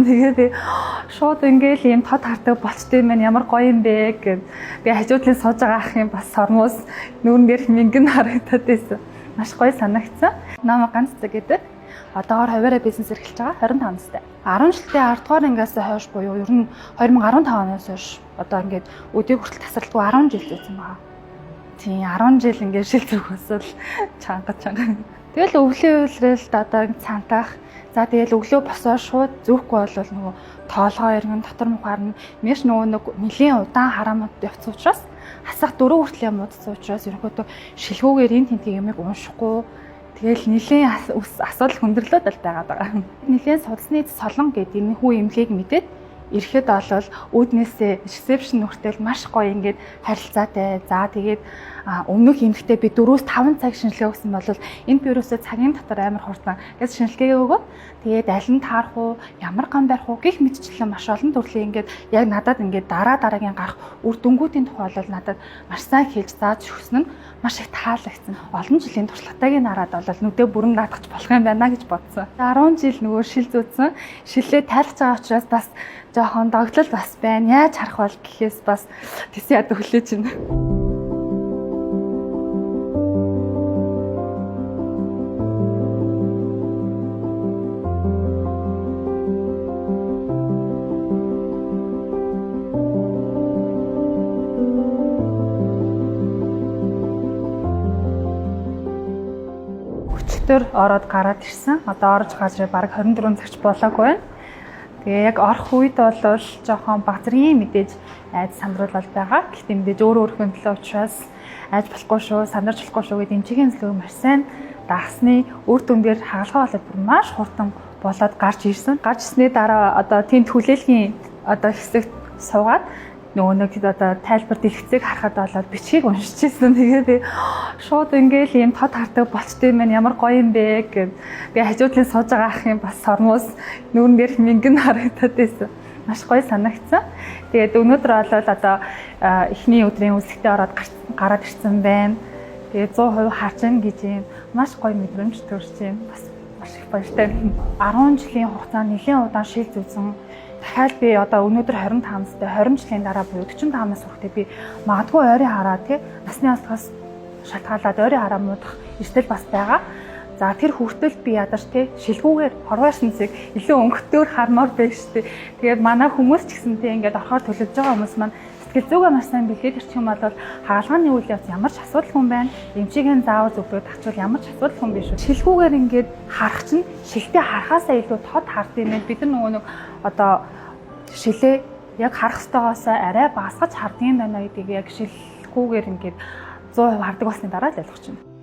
Тэгээ би шууд ингээл ийм тод хардаг болчтой юм байна. Ямар гоё юм бэ гэд. Тэгээ хажуудлын сууж байгаа ах юм бас сормоос нүүрнээр мингэн харагдаад байсан. Маш гоё санагдсан. Намайг ганц цаг гэдэг. Одоогоор хуваараа бизнес эрхэлж байгаа 25 настай. 10 жилдээ 10 дугаар ангиас хойш буюу ер нь 2015 оноос хойш одоо ингээд өдөө хүртэл тасралтгүй 10 жил зүйсэн байгаа. Тийм 10 жил ингээд шил зүгээс л чанга. Тэгэл өвлийн үйлрэлд одоо цантах. За тэгэл өглөө босоо шууд зөөхгүй бол нөгөө тоолгоо иргэн дотор мухаар нь маш нөгөө нэлийн удаан хараамд явц учраас хасах 4 хүртэл юм удц учраас ерөнхийдөө шилгүүгээр энэ тентийг юмыг уншихгүй. Тэгэл нэлийн асуудал хүндрэлүүд л байгаад байгаа. Нэлийн судасны солон гэдэг энэ хүү имлийг мэдээд ирэхэд олвол үүднээсээ ресепшн нөхөртэй маш гоё ингээд харилцаатай. За тэгээд өмнөх эмэгтэй би 4-5 цаг шинжилгээ өгсөн бол энэ бюросоо цагийн дотор амар хурдан гэж шинжилгээ өгөө. Тэгээд аль нь таарах уу, ямар гам барих уу гэх мэтчлэн маш олон төрлийн ингээд яг надад ингээд дараагийн гарах үр дүнгуудын тухай бол надад маш сайн хэлж зааж өгсөн нь маш их таалагдсан. Олон жилийн туршлагатайг хараад бол нүдээ бүрэн наадахч болох юм байна гэж бодсон. 10 жил нөгөө шил зүүсэн. Шилээ тайлж байгаа учраас бас жоохон догтлол бас байна. Яаж харах бол гэхээс бас тэс яд хүлээж байна. Өчтөр ороод гараад ирсэн. Одоо орж газрыг бараг 24 цагч болоогүй байна. Тэгээ яг орох үед бол жоохон багцрын мэдээж айд сандруулал байгаа. Гэхдээ мэдээж өөрийнхөө төлөө учраас айж болохгүй шүү, сандарч болохгүй шүү гэдэг эмчигийн зөвлөгөө маш сайн дагсны үр дүнээр хаалгаа болоод бүр маш хурдан болоод гарч ирсэн. Гарч ирсний дараа одоо тэнд хүлээлгийн одоо хэсэгт суугаад нөгөө нэг одоо тайлбар дэлгэцийг харахад болоод бичгийг уншиж ирсэн. Тэгээ би шууд ингээл ийм тод хардаг болчтой юм байна. Ямар гоё юм бэ гэд. Тэгээ хажуудлын сууж байгаа ах юм бас сормоос нүүрнээр мингэн харагдаад байсан. Маш гоё санагдсан. Тэгээд өнөөдөр болоод одоо эхний өдрийн үзлэгтээ ороод гараад ирсэн байна. Тэгээд 100% харж ийн гэж юм. Маш гоё мэдрэмж төрж байна. Бас маш их баяртай. 10 жилийн хугацаанд нэлээд удаан шил зүүсэн. Дахиад би одоо өнөөдөр 25 настай 20 жилийн дараа буюу 45 нас хүрэхдээ би магадгүй ойрын хараа тий насны алтгаас шалтгаалаад ойрын хараа муудах эрсдэл бас байгаа. За тэр хүртэл би ядаж тий шилгүүгээр хорвоошнцыг илүү өнгөтөөр хармаар байж тий. Тэгээд манай хүмүүс ч гэсэн тий ингээд орохоор төлөвлөж байгаа хүмүүс маань сэтгэл зүгээ маш сайн бэлдээд ирчих юм бол хаалгааны үйл явц ямар ч асуудал хүн байна. Эмчигийн заавар зөвлөгөөд авчвал ямар ч асуудал хүн биш үү. Шилгүүгээр ингээд харах чинь шилтээ харахаасаа илүү тод хардсан юм. Бид нар нөгөө нэг одоо шилээ яг харах ёстойгоос арай багасгаж хардсан байна гэдгийг яг шилгүүгээр ингээд 100% хардаг болсны дараа л ойлгож байна.